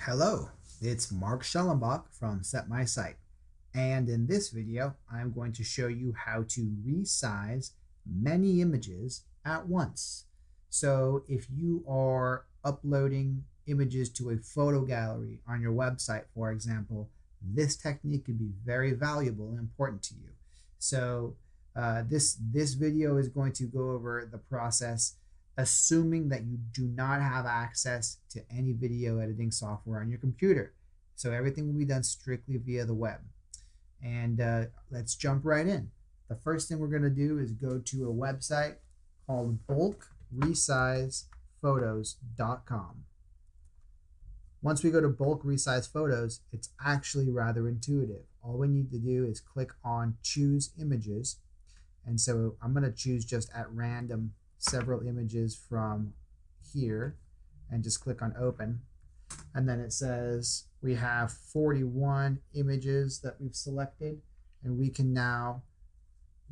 Hello, it's Mark Schellenbach from Set My Site, and in this video I'm going to show you how to resize many images at once. So if you are uploading images to a photo gallery on your website, for example, this technique could be very valuable and important to you. So this video is going to go over the process assuming that you do not have access to any video editing software on your computer. So everything will be done strictly via the web. And let's jump right in. The first thing we're going to do is go to a website called bulkresizePhotos.com. Once we go to Bulk Resize Photos, it's actually rather intuitive. All we need to do is click on Choose Images. And so I'm going to choose just at random several images from here and just click on Open. And then it says we have 41 images that we've selected, and we can now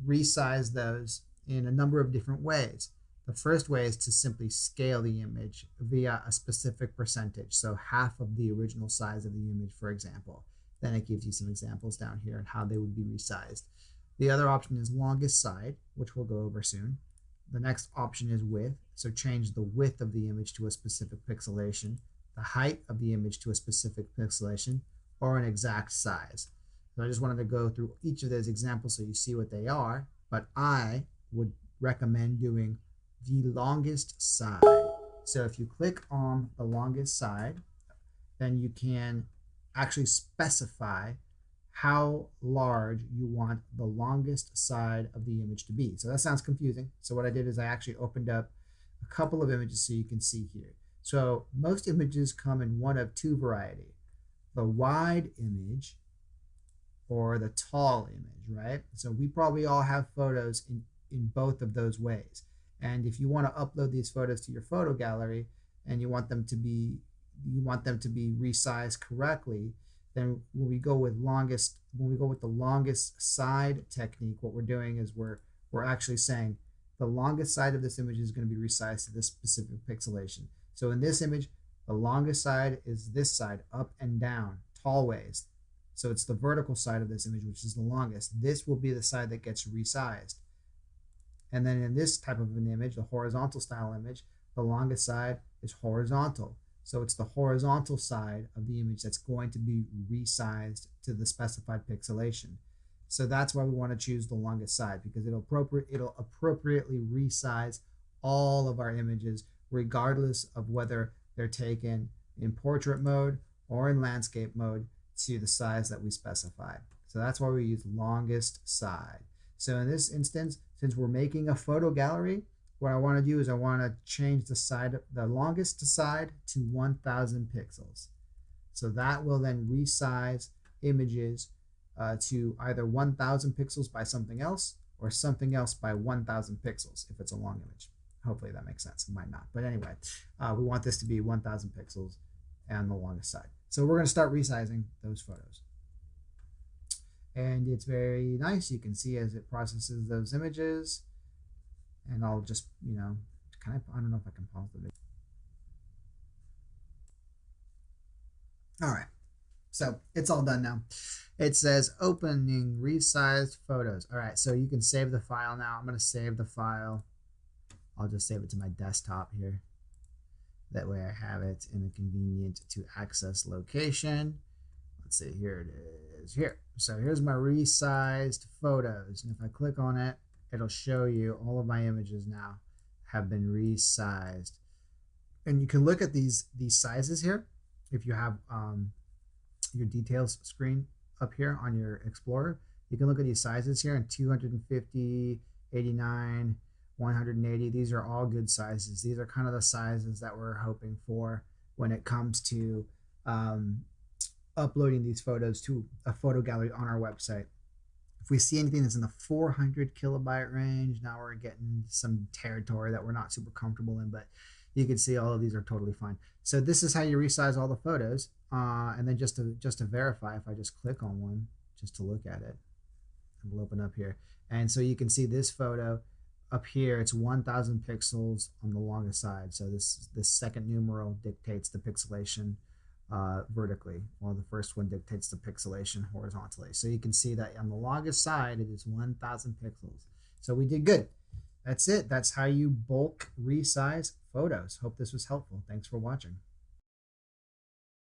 resize those in a number of different ways. The first way is to simply scale the image via a specific percentage, so half of the original size of the image, for example. Then it gives you some examples down here and how they would be resized. The other option is longest side, which we'll go over soon. The next option is width, so change the width of the image to a specific pixelation, the height of the image to a specific pixelation, or an exact size. So I just wanted to go through each of those examples so you see what they are, but I would recommend doing the longest side. So if you click on the longest side, then you can actually specify how large you want the longest side of the image to be. So that sounds confusing. So what I did is I actually opened up a couple of images so you can see here. So most images come in one of two varieties: the wide image or the tall image, right? So we probably all have photos in both of those ways. And if you want to upload these photos to your photo gallery and you want them to be resized correctly, then when we go with the longest side technique, what we're doing is we're actually saying the longest side of this image is going to be resized to this specific pixelation. So in this image, the longest side is this side, up and down, tall ways. So it's the vertical side of this image, which is the longest. This will be the side that gets resized. And then in this type of an image, the horizontal style image, the longest side is horizontal. So it's the horizontal side of the image that's going to be resized to the specified pixelation. So that's why we want to choose the longest side, because it'll appropriately resize all of our images, regardless of whether they're taken in portrait mode or in landscape mode, to the size that we specify. So that's why we use longest side. So in this instance, since we're making a photo gallery, what I want to do is I want to change the longest side to 1000 pixels. So that will then resize images to either 1000 pixels by something else or something else by 1000 pixels if it's a long image. Hopefully that makes sense. It might not. But anyway, we want this to be 1000 pixels and the longest side. So we're going to start resizing those photos. And it's very nice. You can see as it processes those images. And I'll just, I don't know if I can pause the video. All right, so it's all done now. It says opening resized photos. All right, so you can save the file now. I'm going to save the file. I'll just save it to my desktop here. That way I have it in a convenient to access location. Let's see, here it is, here. So here's my resized photos. And if I click on it, it'll show you all of my images now have been resized. And you can look at these sizes here. If you have your details screen up here on your Explorer, you can look at these sizes here, and 250, 89, 180. These are all good sizes. These are kind of the sizes that we're hoping for when it comes to uploading these photos to a photo gallery on our website. If we see anything that's in the 400 kilobyte range, now we're getting some territory that we're not super comfortable in, but you can see all of these are totally fine. So this is how you resize all the photos. And then just to verify, if I just click on one, just to look at it, it'll open up here. And so you can see this photo up here, it's 1000 pixels on the longest side. So this second numeral dictates the pixelation vertically, while the first one dictates the pixelation horizontally. So you can see that on the longest side, it is 1,000 pixels. So we did good. That's it. That's how you bulk resize photos. Hope this was helpful. Thanks for watching.